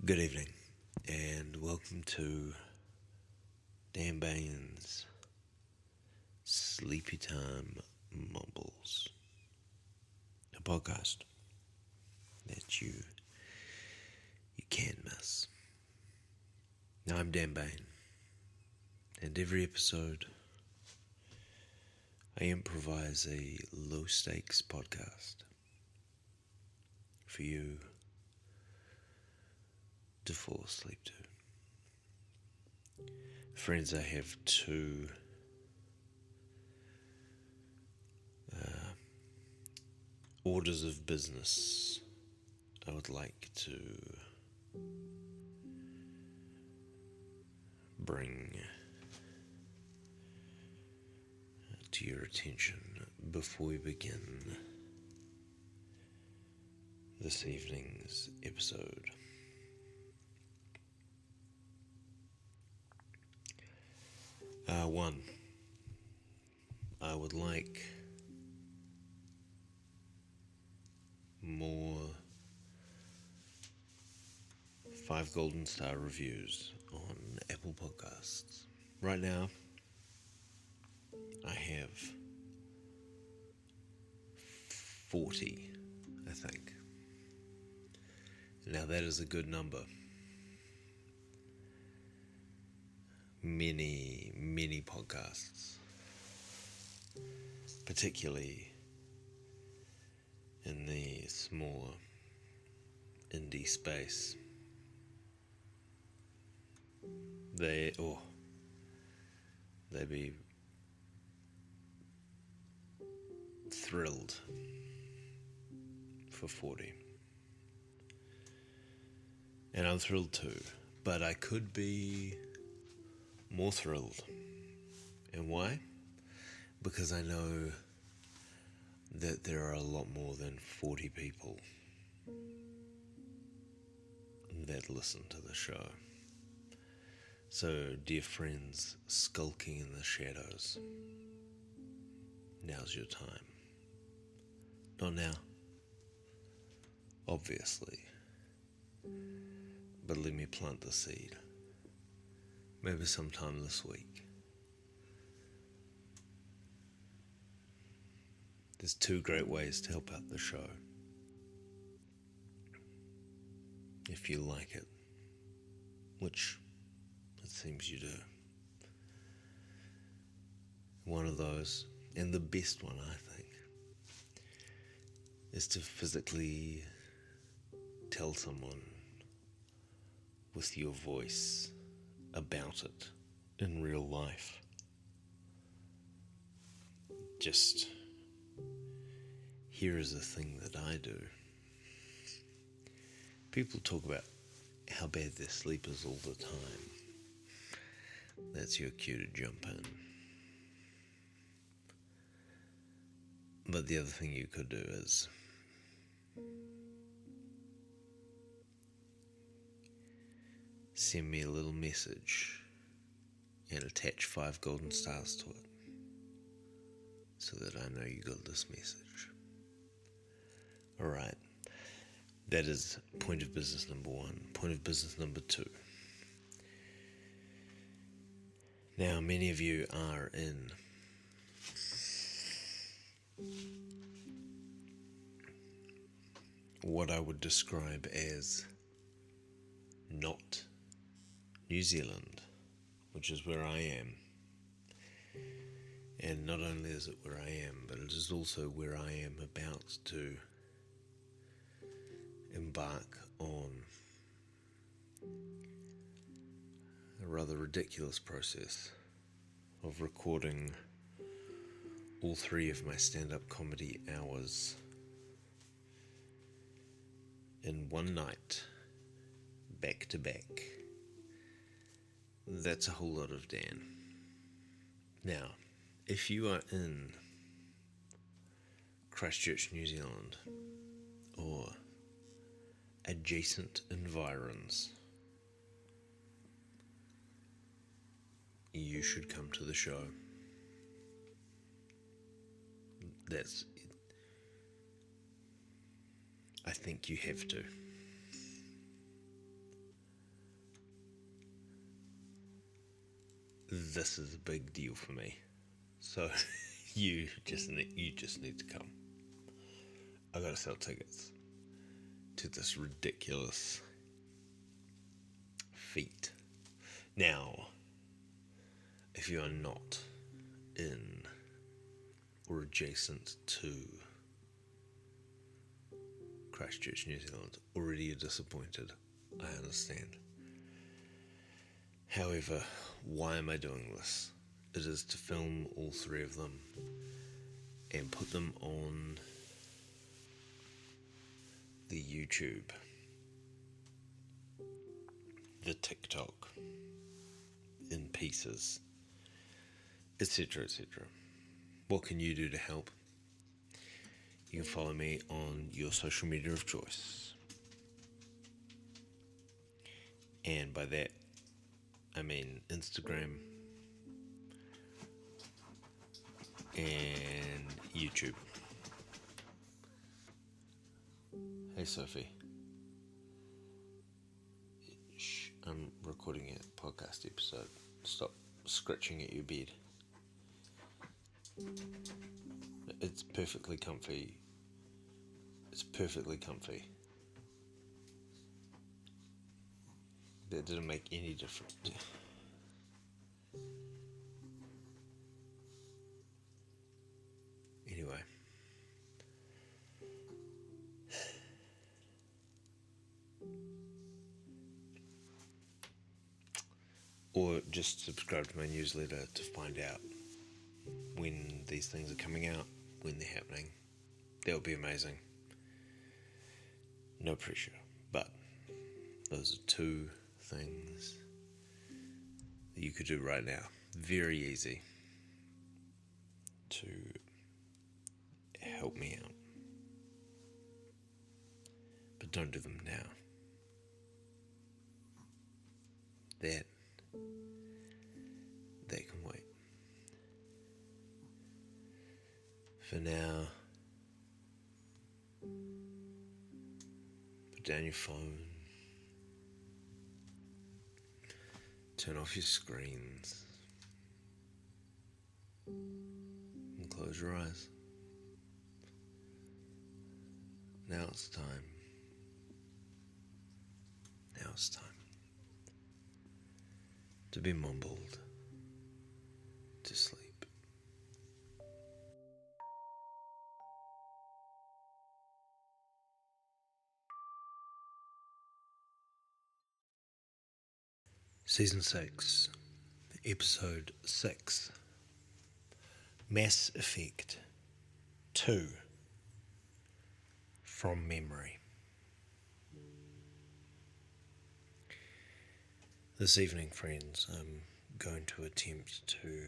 Good evening, and welcome to Dan Bain's Sleepy Time Mumbles, a podcast that you can't miss. Now, I'm Dan Bain, and every episode I improvise a low-stakes podcast for you to fall asleep to. Friends, I have two orders of business I would like to bring to your attention before we begin this evening's episode. One, I would like more 5 golden star reviews on Apple Podcasts. Right now, I have 40, I think. Now that is a good number. Many podcasts, particularly in the smaller indie space, they'd be thrilled for 40. And I'm thrilled too, but I could be more thrilled. And why? Because I know that there are a lot more than 40 people that listen to the show. So, dear friends skulking in the shadows, now's your time. Not now, obviously, but let me plant the seed. Maybe sometime this week. There's 2 great ways to help out the show, if you like it, which it seems you do. One of those, and the best one I think, is to physically tell someone with your voice about it in real life. Just, here is a thing that I do. People talk about how bad their sleep is all the time. That's your cue to jump in. But the other thing you could do is send me a little message and attach 5 golden stars to it so that I know you got this message. Alright, that is point of business number 1. Point of business number 2. Now, many of you are in what I would describe as not New Zealand, which is where I am. And not only is it where I am, but it is also where I am about to embark on a rather ridiculous process of recording all 3 of my stand-up comedy hours in one night, back to back. That's a whole lot of Dan. Now, if you are in Christchurch, New Zealand, or adjacent environs, you should come to the show. That's it. I think you have to. this is a big deal for me. So you just need to come. I gotta sell tickets to this ridiculous feat. Now, if you are not in or adjacent to Christchurch, New Zealand, already you're disappointed. I understand. However, why am I doing this? It is to film all three of them and put them on the YouTube, the TikTok, in pieces, etc., etc. What can you do to help? You can follow me on your social media of choice. And by that, I mean Instagram and YouTube. Hey Sophie. Shh, I'm recording a podcast episode. Stop scratching at your bed. It's perfectly comfy. It's perfectly comfy. That didn't make any difference. Anyway. Or just subscribe to my newsletter to find out when these things are coming out, when they're happening. That would be amazing. No pressure. But those are two things that you could do right now. Very easy to help me out. But don't do them now. That can wait. For now, put down your phone, turn off your screens, and close your eyes. Now it's time. Now it's time to be mumbled to sleep. Season 6, Episode 6, Mass Effect 2, From Memory. This evening, friends, I'm going to attempt to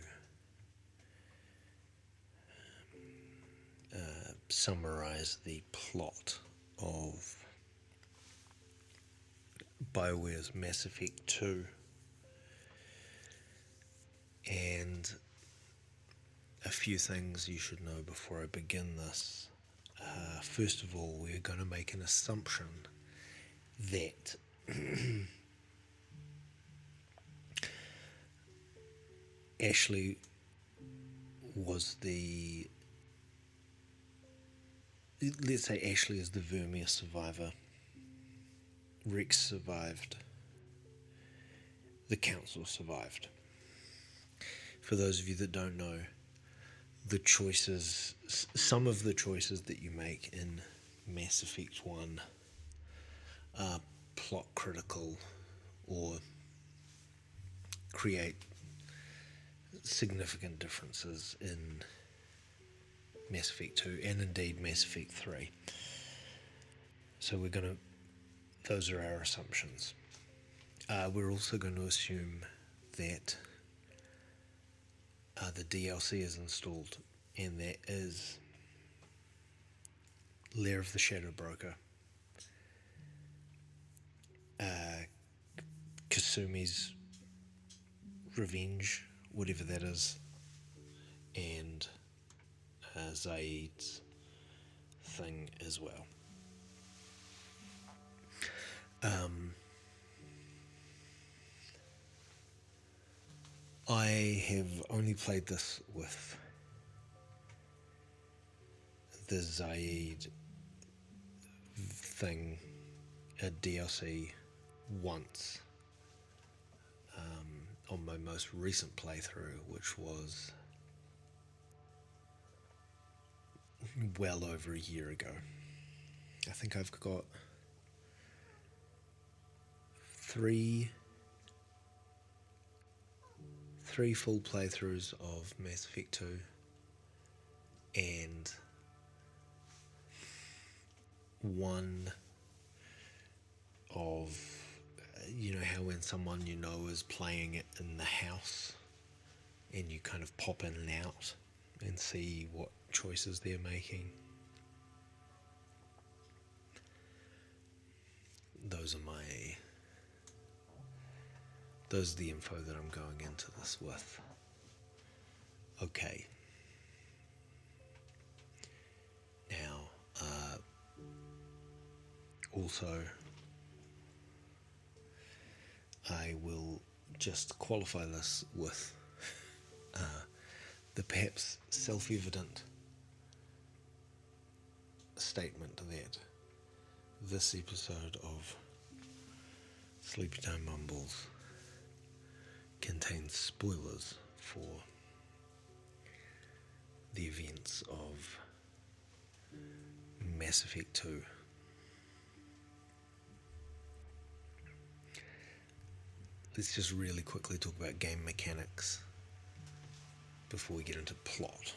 summarize the plot of Bioware's Mass Effect 2 and a few things you should know before I begin this. First of all, we're going to make an assumption that Ashley was let's say Ashley is the Vermeer survivor. Rex survived. The Council survived. For those of you that don't know, some of the choices that you make in Mass Effect 1 are plot critical or create significant differences in Mass Effect 2 and indeed Mass Effect 3. So those are our assumptions. We're also going to assume that the DLC is installed, and that is Lair of the Shadow Broker, Kasumi's Revenge, whatever that is, and Zaid's thing as well. I have only played this with the Zaid thing, a DLC, once on my most recent playthrough, which was well over a year ago. I think I've got three full playthroughs of Mass Effect 2 and one of, you know how when someone you know is playing it in the house and you kind of pop in and out and see what choices they're making. Those are the info that I'm going into this with. Okay. Now, also, I will just qualify this with the perhaps self-evident statement that this episode of Sleepytime Mumbles contains spoilers for the events of Mass Effect 2. Let's just really quickly talk about game mechanics before we get into plot.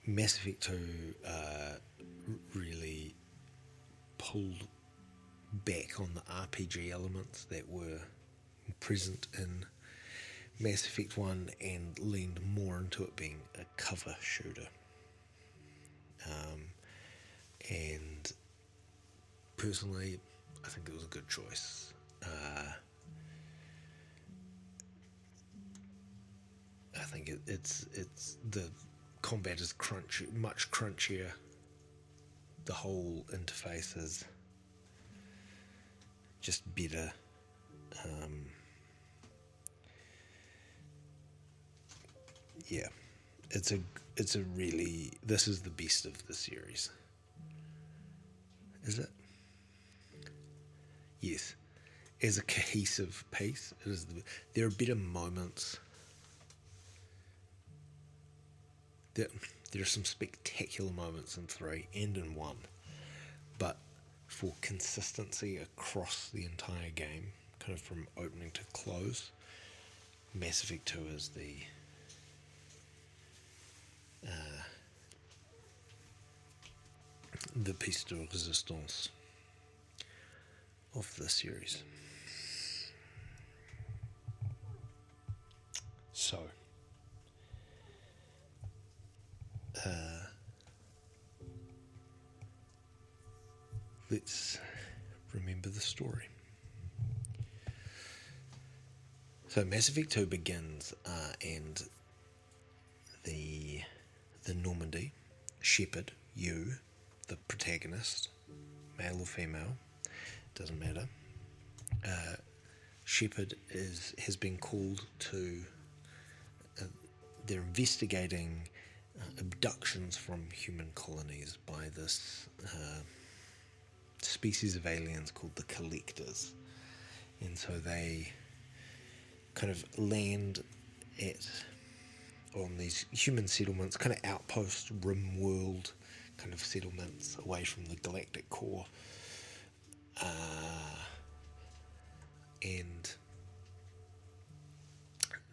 Mass Effect 2 really pulled back on the RPG elements that were present in Mass Effect 1 and leaned more into it being a cover shooter. And personally, I think it was a good choice. I think it's the combat is much crunchier. The whole interface is just better. Yeah, it's a really, this is the best of the series. Is it? Yes. As a cohesive piece, it is. There are better moments. There are some spectacular moments in 3 and in 1, but for consistency across the entire game, kind of from opening to close, Mass Effect 2 is the piece de resistance of the series. So, let's remember the story. So Mass Effect 2 begins, and the Normandy, Shepard, you, the protagonist, male or female, doesn't matter. Shepard has been called to. They're investigating abductions from human colonies by this species of aliens called the Collectors, and so they kind of land on these human settlements, kind of outpost, rim world kind of settlements away from the galactic core, and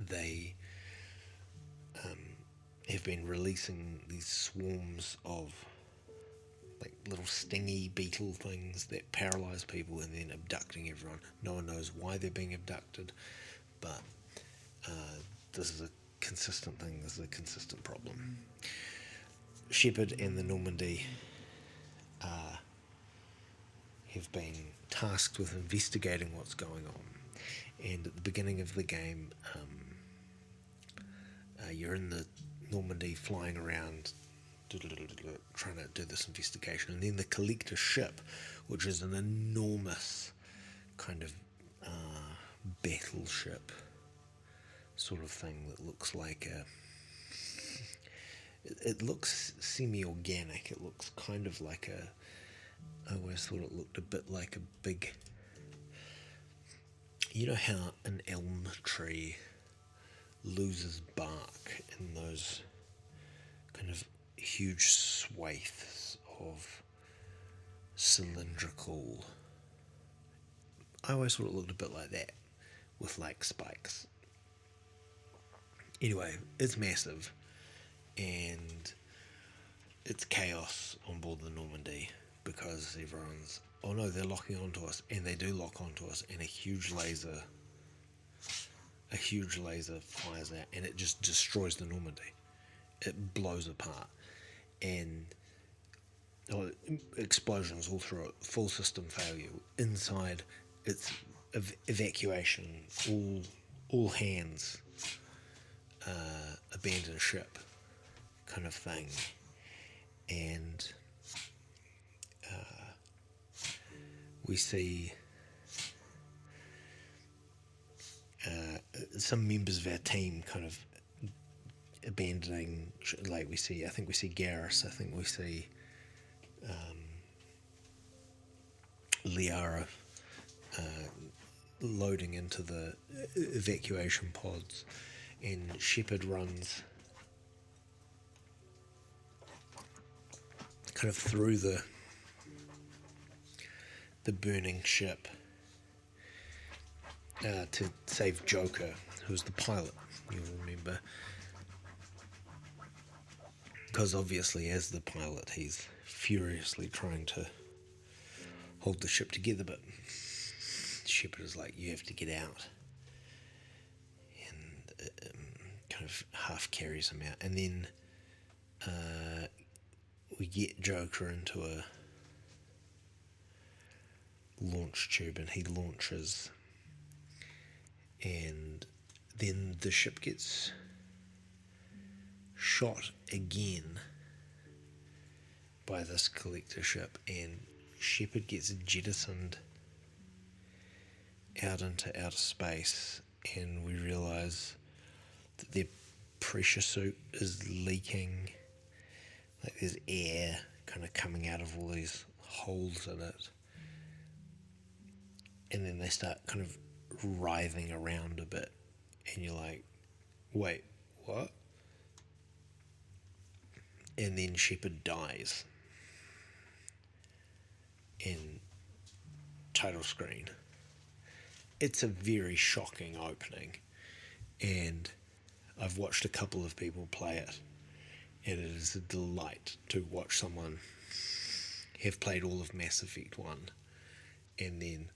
they have been releasing these swarms of like little stingy beetle things that paralyze people and then abducting everyone. No one knows why they're being abducted, but this is a consistent thing. This is a consistent problem. Shepard and the Normandy have been tasked with investigating what's going on, and at the beginning of the game, you're in the Normandy flying around trying to do this investigation, and then the Collector ship, which is an enormous kind of battleship, sort of thing that looks like a. It looks semi-organic. It looks kind of like a. I always thought it looked a bit like a big. You know how an elm tree loses bark in those kind of huge swathes of cylindrical. I always thought it looked a bit like that, with like spikes. Anyway, it's massive, and it's chaos on board the Normandy because everyone's, oh no, they're locking onto us, and they do lock onto us, and a huge laser fires out, and it just destroys the Normandy. It blows apart, and explosions all through it, full system failure. Inside, it's evacuation, all hands, abandon ship kind of thing. And we see some members of our team kind of abandoning, like I think we see Garrus, I think we see Liara loading into the evacuation pods, and Shepard runs kind of through the burning ship to save Joker, who's the pilot, you'll remember. Because obviously, as the pilot, he's furiously trying to hold the ship together, but Shepard is like, you have to get out. And kind of half carries him out. And then we get Joker into a launch tube, and he launches. And then the ship gets shot again by this collector ship, and Shepard gets jettisoned out into outer space, and we realise that their pressure suit is leaking, like there's air kind of coming out of all these holes in it, and then they start kind of writhing around a bit, and you're like, wait, what? And then Shepard dies in title screen. It's a very shocking opening, and I've watched a couple of people play it, and it is a delight to watch someone have played all of Mass Effect 1 and then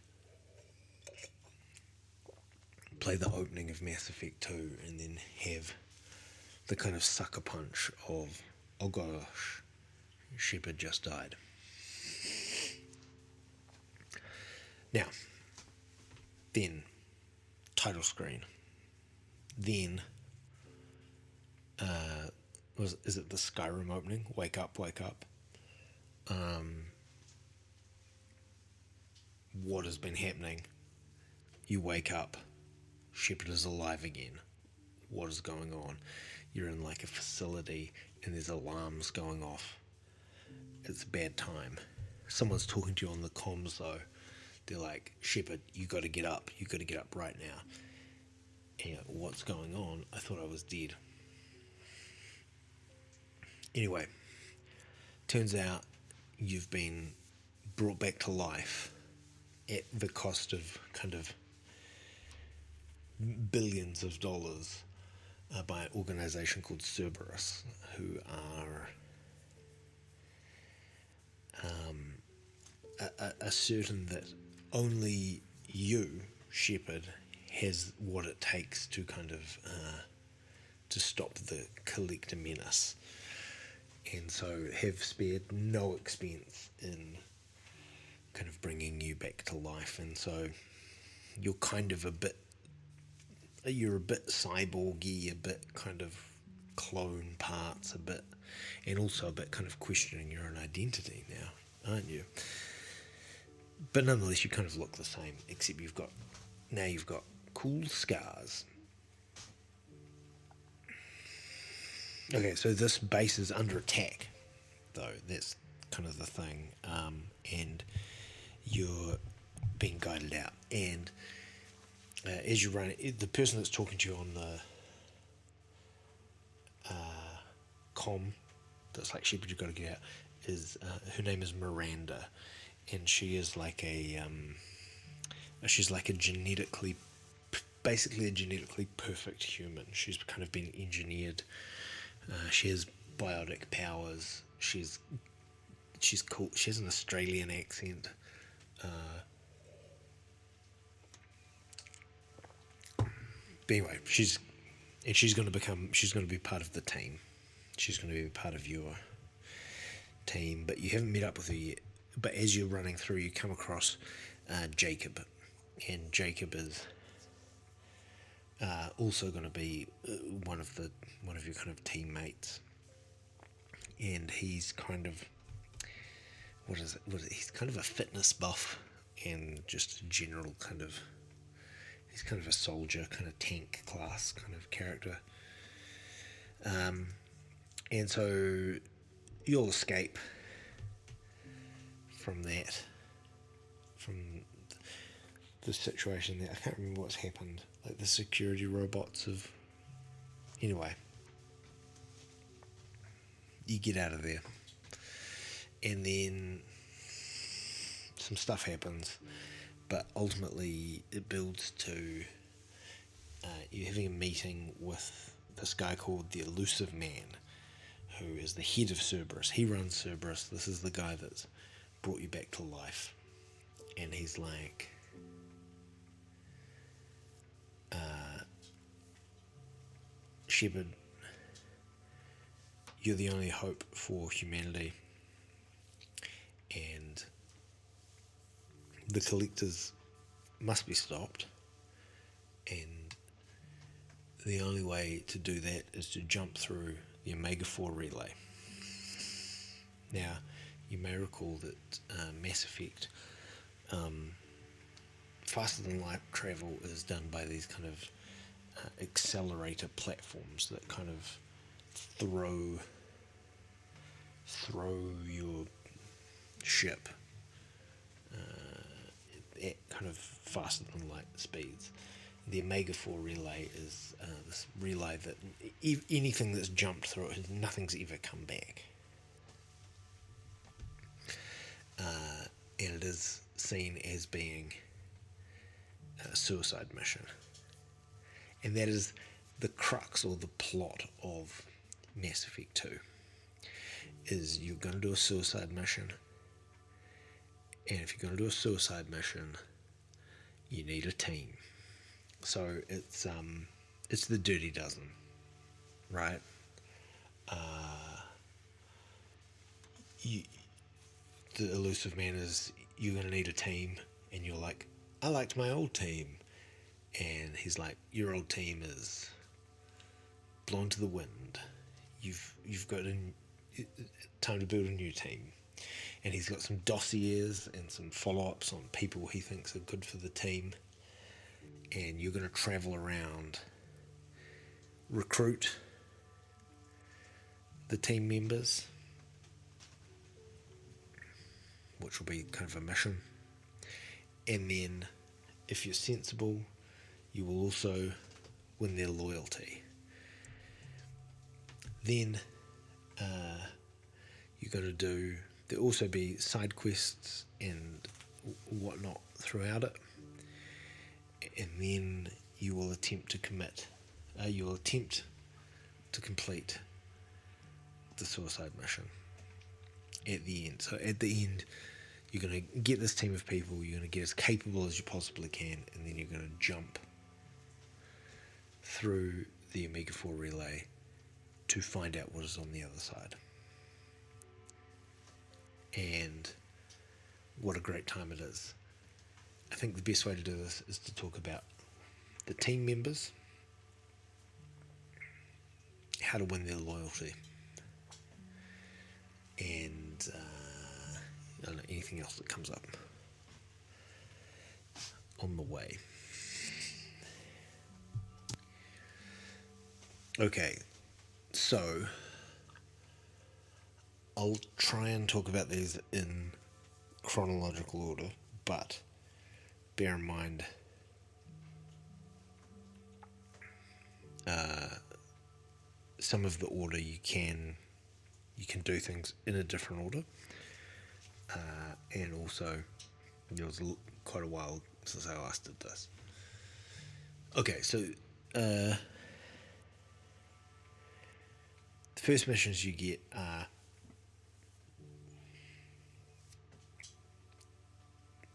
play the opening of Mass Effect 2 and then have the kind of sucker punch of, oh gosh, Shepard just died. Now, then, title screen. Then, is it the Skyrim opening? Wake up, wake up. What has been happening? You wake up, Shepard is alive again. What is going on? You're in like a facility and there's alarms going off. It's a bad time. Someone's talking to you on the comms though. They're like, Shepard, you got to get up. You got to get up right now. And you're like, what's going on? I thought I was dead. Anyway, turns out you've been brought back to life at the cost of kind of billions of dollars by an organization called Cerberus, who are certain that only you, Shepard, has what it takes to kind of to stop the collector menace, and so have spared no expense in kind of bringing you back to life. And so you're kind of a bit cyborgy, a bit kind of clone parts, a bit, and also a bit kind of questioning your own identity now, aren't you? But nonetheless, you kind of look the same, except you've got cool scars. Okay, so this base is under attack, though. That's kind of the thing. And you're being guided out. And as you run, the person that's talking to you on the com, that's like shepherd, you've got to get out, is her name is Miranda, and she is like she's like basically a genetically perfect human. She's kind of been engineered. She has biotic powers. She's cool. She has an Australian accent. But anyway, she's going to be part of the team. She's going to be part of your team, but you haven't met up with her yet. But as you're running through, you come across Jacob, and Jacob is also going to be one of your kind of teammates, and he's kind of he's kind of a fitness buff, and just a general kind of, he's kind of a soldier, kind of tank class kind of character. And so you'll escape from that, from the situation there. I can't remember what's happened. Like the security robots have. Anyway, you get out of there, and then some stuff happens, but ultimately it builds to you having a meeting with this guy called the Elusive Man, who is the head of Cerberus. He runs Cerberus. This is the guy that's brought you back to life. And he's like, Shepard, you're the only hope for humanity, and the collectors must be stopped, and the only way to do that is to jump through the Omega-4 relay. Now, you may recall that Mass Effect, faster than light travel is done by these kind of accelerator platforms that kind of throw your ship at kind of faster than light speeds. The Omega-4 relay is this relay that anything that's jumped through it, nothing's ever come back. And it is seen as being a suicide mission. And that is the crux or the plot of Mass Effect 2. Is you're going to do a suicide mission, and if you're going to do a suicide mission, you need a team. So it's the Dirty Dozen, right? The Elusive Man is, you're going to need a team, and you're like, I liked my old team, and he's like, your old team is blown to the wind. You've got time to build a new team. And he's got some dossiers and some follow-ups on people he thinks are good for the team. And you're going to travel around, recruit the team members, which will be kind of a mission. And then, if you're sensible, you will also win their loyalty. Then you're going to do, there'll also be side quests and whatnot throughout it. And then you will attempt to complete the suicide mission at the end. So at the end, you're going to get this team of people, you're going to get as capable as you possibly can, and then you're going to jump through the Omega-4 relay to find out what is on the other side. And what a great time it is. I think the best way to do this is to talk about the team members, how to win their loyalty, and I don't know, anything else that comes up on the way. Okay, So, I'll try and talk about these in chronological order, but bear in mind some of the order you can do things in a different order, and also it was quite a while since I last did this. Okay, so the first missions you get are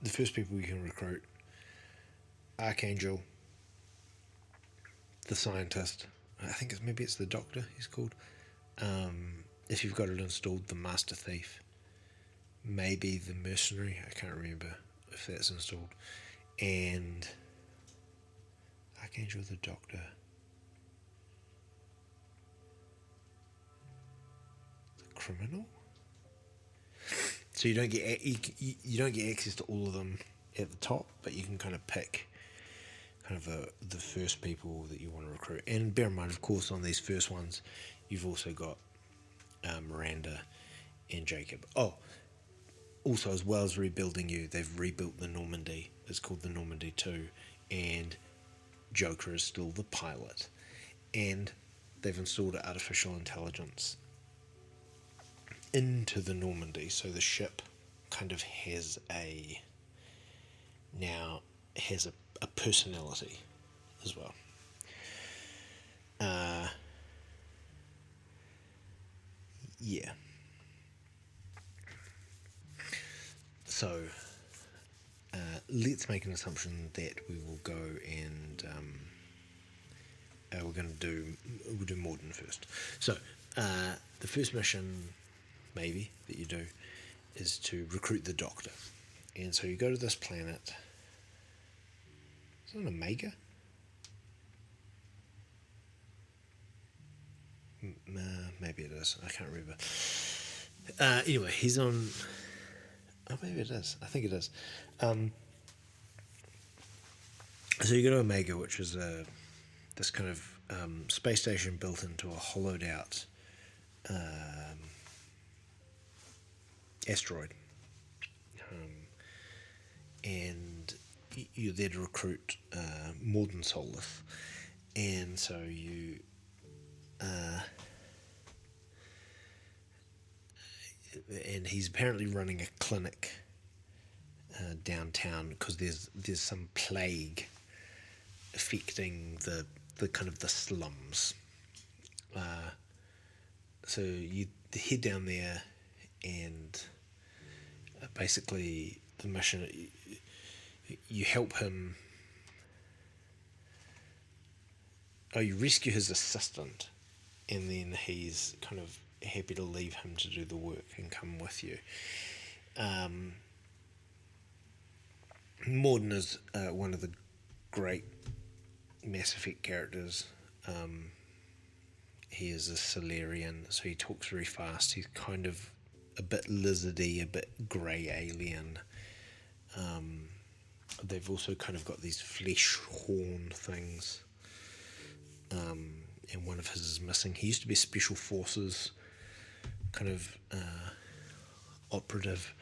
the first people you can recruit: Archangel, the scientist. I think maybe it's the doctor he's called. If you've got it installed, the master thief. Maybe the mercenary. I can't remember if that's installed. And Archangel, the doctor, the criminal. So you don't get you don't get access to all of them at the top, but you can kind of pick kind of the first people that you want to recruit. And bear in mind, of course, on these first ones, you've also got Miranda and Jacob. Oh, also, as well as rebuilding you, they've rebuilt the Normandy. It's called the Normandy 2, and Joker is still the pilot. And they've installed artificial intelligence into the Normandy, so the ship kind of has a personality as well. Yeah. So let's make an assumption that we will go and we'll do Morden first. So the first mission, maybe, that you do is to recruit the Doctor. And so you go to this planet. Is it an Omega? Maybe it is. I can't remember. Anyway, he's on. Oh, maybe it is. I think it is. So you go to Omega, which is this kind of space station built into a hollowed out asteroid, and you're there to recruit Morden Solith, and so you. And he's apparently running a clinic downtown because there's some plague affecting the kind of the slums. So you head down there, and basically the mission, you help him. Oh, you rescue his assistant, and then he's kind of happy to leave him to do the work and come with you. Morden is one of the great Mass Effect characters. He is a Solarian, so he talks very fast. He's kind of a bit lizardy, a bit grey alien. They've also kind of got these flesh horn things. And one of his is missing. He used to be a Special Forces kind of operative,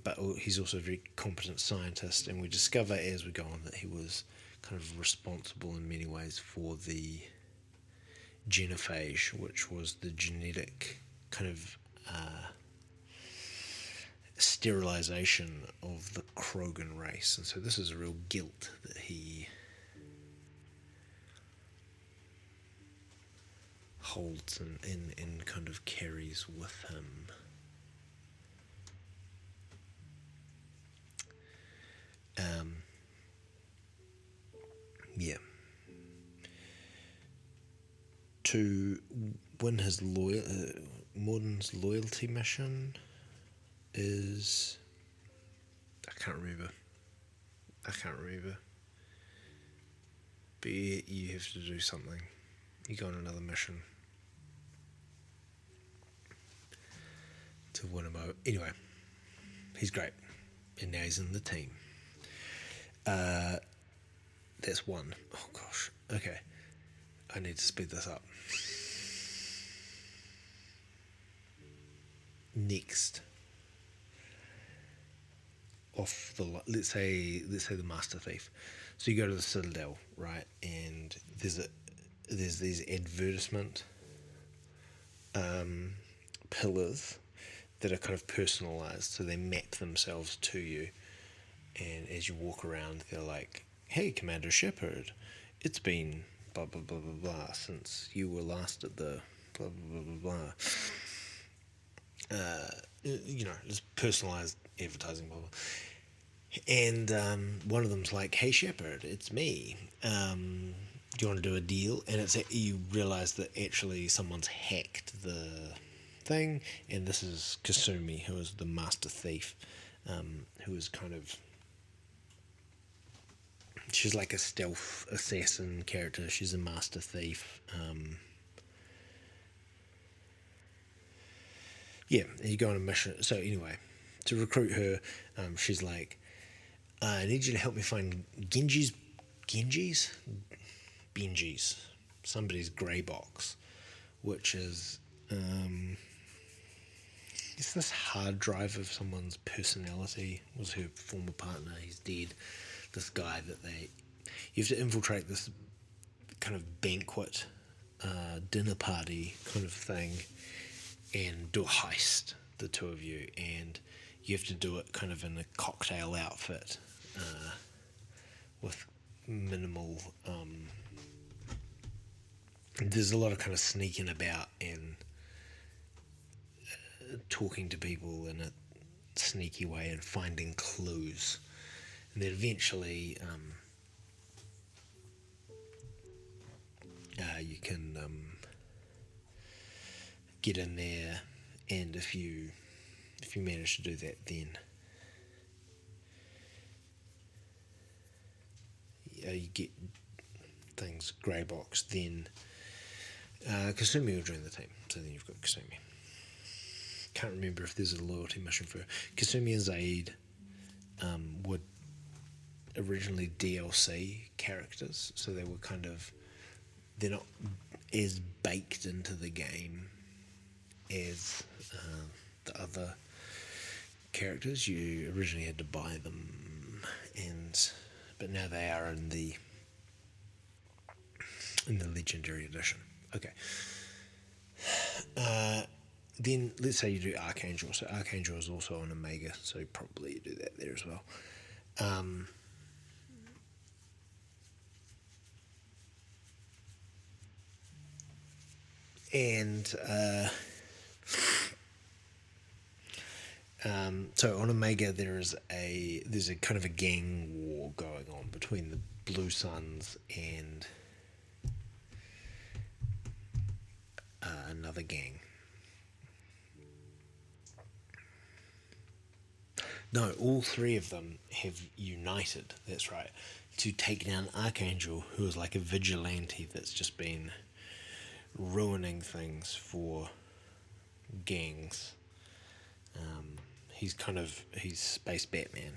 but he's also a very competent scientist, and we discover as we go on that he was kind of responsible in many ways for the genophage, which was the genetic kind of sterilization of the Krogan race. And so this is a real guilt that he holds and kind of carries with him. Yeah. To win his Morden's loyalty mission is... I can't remember. But you have to do something. You go on another mission to win him over. Anyway, he's great. And now he's in the team. That's one. Oh gosh. Okay. I need to speed this up. next off the let's say the Master Thief. So you go to the Citadel, right, and there's these advertisement pillars that are kind of personalized, so they map themselves to you, and as you walk around they're like, hey Commander Shepard, it's been blah blah blah blah blah since you were last at the blah blah blah blah blah. It's personalized advertising, blah blah. And one of them's like, hey Shepard, it's me, do you want to do a deal? And you realize that actually someone's hacked the thing, and this is Kasumi, who is the Master Thief, who is kind of, she's like a stealth assassin character. She's a Master Thief. And you go on a mission. So anyway, to recruit her, she's like, I need you to help me find Benji's, somebody's grey box, which is, it's this hard drive of someone's personality. Was her former partner, he's dead. This guy you have to infiltrate this kind of banquet, dinner party kind of thing, and do a heist, the two of you, and you have to do it kind of in a cocktail outfit, with minimal, there's a lot of kind of sneaking about and talking to people in a sneaky way and finding clues, and then eventually you can get in there, and if you manage to do that, then you get things grey box. Then Kasumi will join the team, so then you've got Kasumi. Can't remember if there's a loyalty mission for her. Kasumi and Zaid were originally DLC characters, so they were kind of, they're not as baked into the game as the other characters. You originally had to buy them, but now they are in the Legendary Edition. Okay. Then let's say you do Archangel. So Archangel is also an Omega, so probably you do that there as well. So on Omega there's a kind of a gang war going on between the Blue Suns and another gang. No, all three of them have united, that's right, to take down Archangel, who is like a vigilante that's just been ruining things for gangs. He's Space Batman,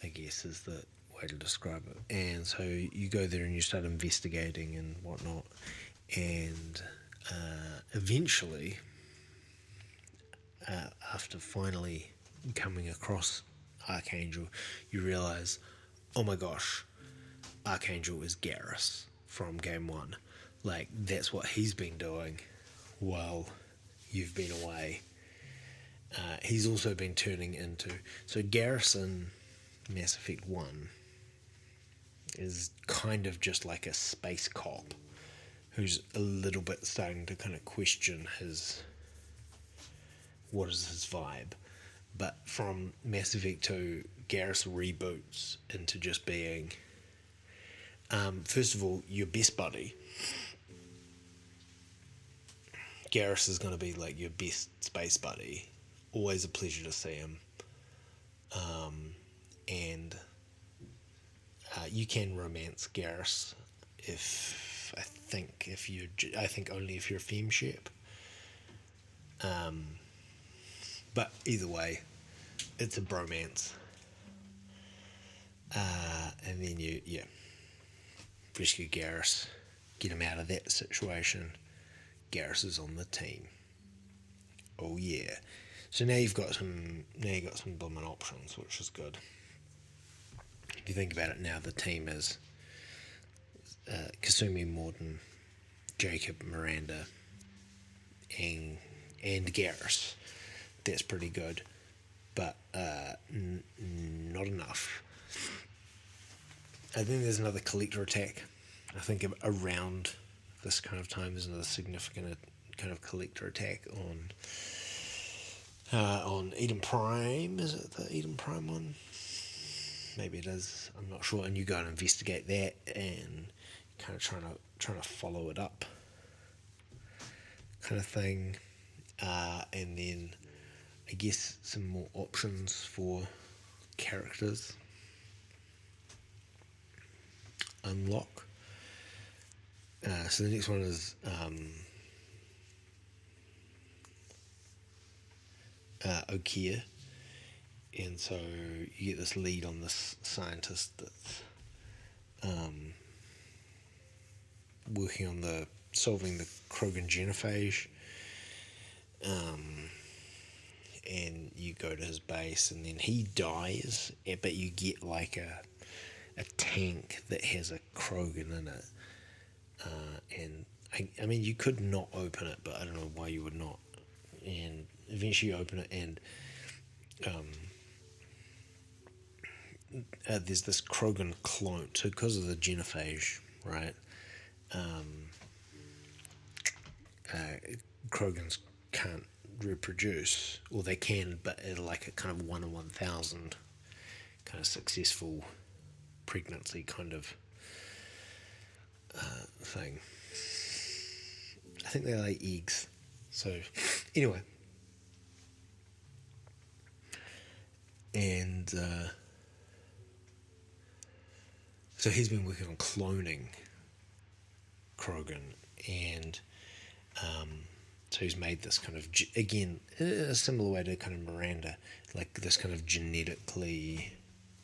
I guess is the way to describe it. And so you go there and you start investigating and whatnot, and eventually, after finally coming across Archangel, you realise, oh my gosh, Archangel is Garrus from Game 1. Like, that's what he's been doing while you've been away. He's also been turning into... So Garrus in Mass Effect 1 is kind of just like a space cop who's a little bit starting to kind of question what is his vibe. But from Mass Effect 2, Garrus reboots into just being, first of all, your best buddy. Garrus is going to be like your best space buddy. Always a pleasure to see him. And you can romance Garrus I think only if you're a femship. But either way, it's a bromance. And then you rescue Garrus, get him out of that situation. Garrus is on the team Oh yeah. So now you've got some blooming options, which is good. If you think about it now, the team is Kasumi, Morden, Jacob, Miranda, and Garrus. That's pretty good, but not enough. I think there's another collector attack. I think around this kind of time there's another significant kind of collector attack on Eden Prime. Is it the Eden Prime one? Maybe it is. I'm not sure. And you go and investigate that and kind of trying to follow it up, kind of thing. And then I guess some more options for characters unlock. So the next one is Okia, and so you get this lead on this scientist that's working on solving the Krogan genophage, and you go to his base, and then he dies, but you get like a tank that has a Krogan in it, and I mean you could not open it, but I don't know why you would not. And eventually you open it, and there's this Krogan clone. So because of the genophage, right? Krogans can't reproduce, or they can, but at like a kind of 1 in 1,000 kind of successful pregnancy kind of thing. I think they lay eggs. So anyway, and so he's been working on cloning Krogan, and so he's made this kind of, again, a similar way to kind of Miranda, like this kind of genetically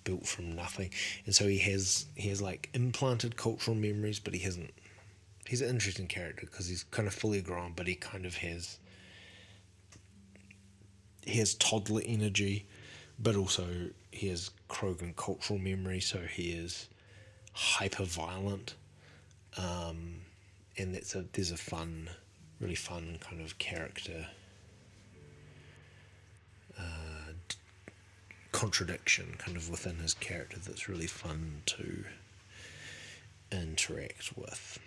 built from nothing. And so he has like implanted cultural memories, but he's an interesting character because he's kind of fully grown, but he kind of has toddler energy, but also he has Krogan cultural memory, so he is hyper violent, and there's a really fun kind of character contradiction kind of within his character that's really fun to interact with.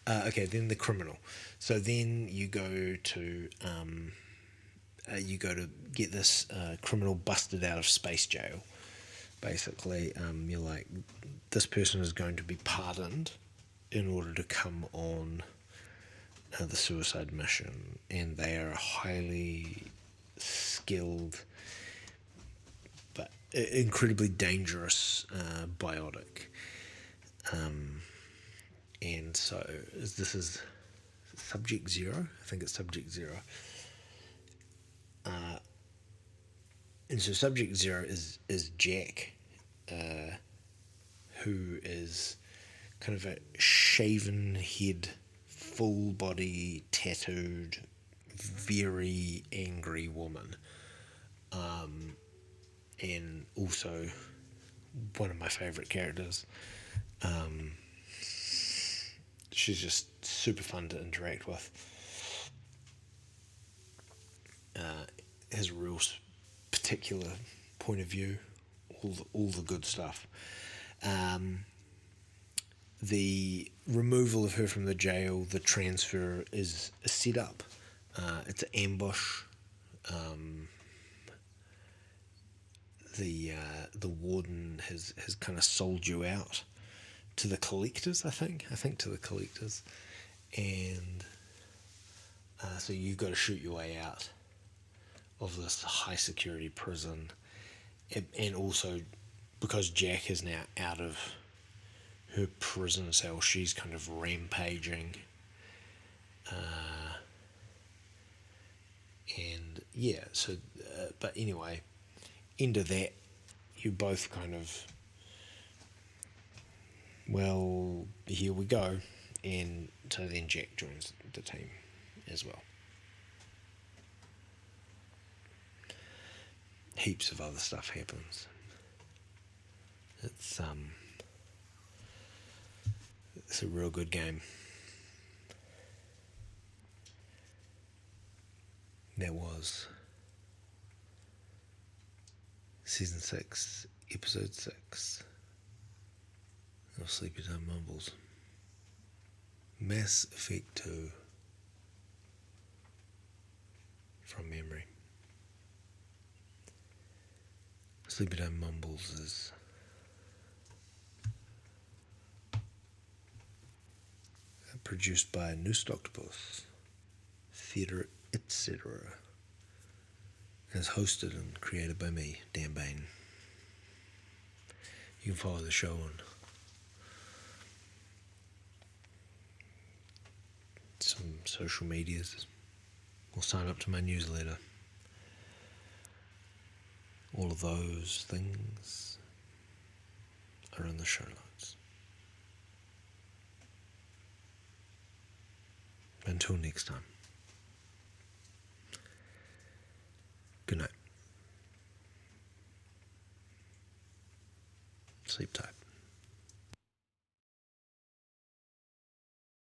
Okay, then the criminal. So then you go to get this criminal busted out of space jail. Basically, you're like, this person is going to be pardoned in order to come on the suicide mission, and they are a highly skilled but incredibly dangerous biotic. And so this is Subject Zero. I think it's Subject Zero. And so Subject Zero is Jack, who is kind of a shaven head, full body tattooed, very angry woman, and also one of my favourite characters. She's just super fun to interact with. Has a real particular point of view, all the good stuff. The removal of her from the jail, the transfer, is a setup. It's an ambush. The warden has kind of sold you out to the collectors, I think to the collectors, and so you've got to shoot your way out of this high security prison, and also because Jack is now out of her prison cell, she's kind of rampaging, and yeah, so but anyway, end of that, you both kind of, well, here we go, And so then Jack joins the team as well. Heaps of other stuff happens. It's a real good game. That was Season 6, Episode 6 of Sleepy Time Mumbles. Mass Effect 2 from memory. Sleepy Time Mumbles is produced by Noose Octopus, Theatre, etc. And is hosted and created by me, Dan Bain. You can follow the show on some social medias or sign up to my newsletter. All of those things are in the show notes. Until next time. Good night. Sleep tight.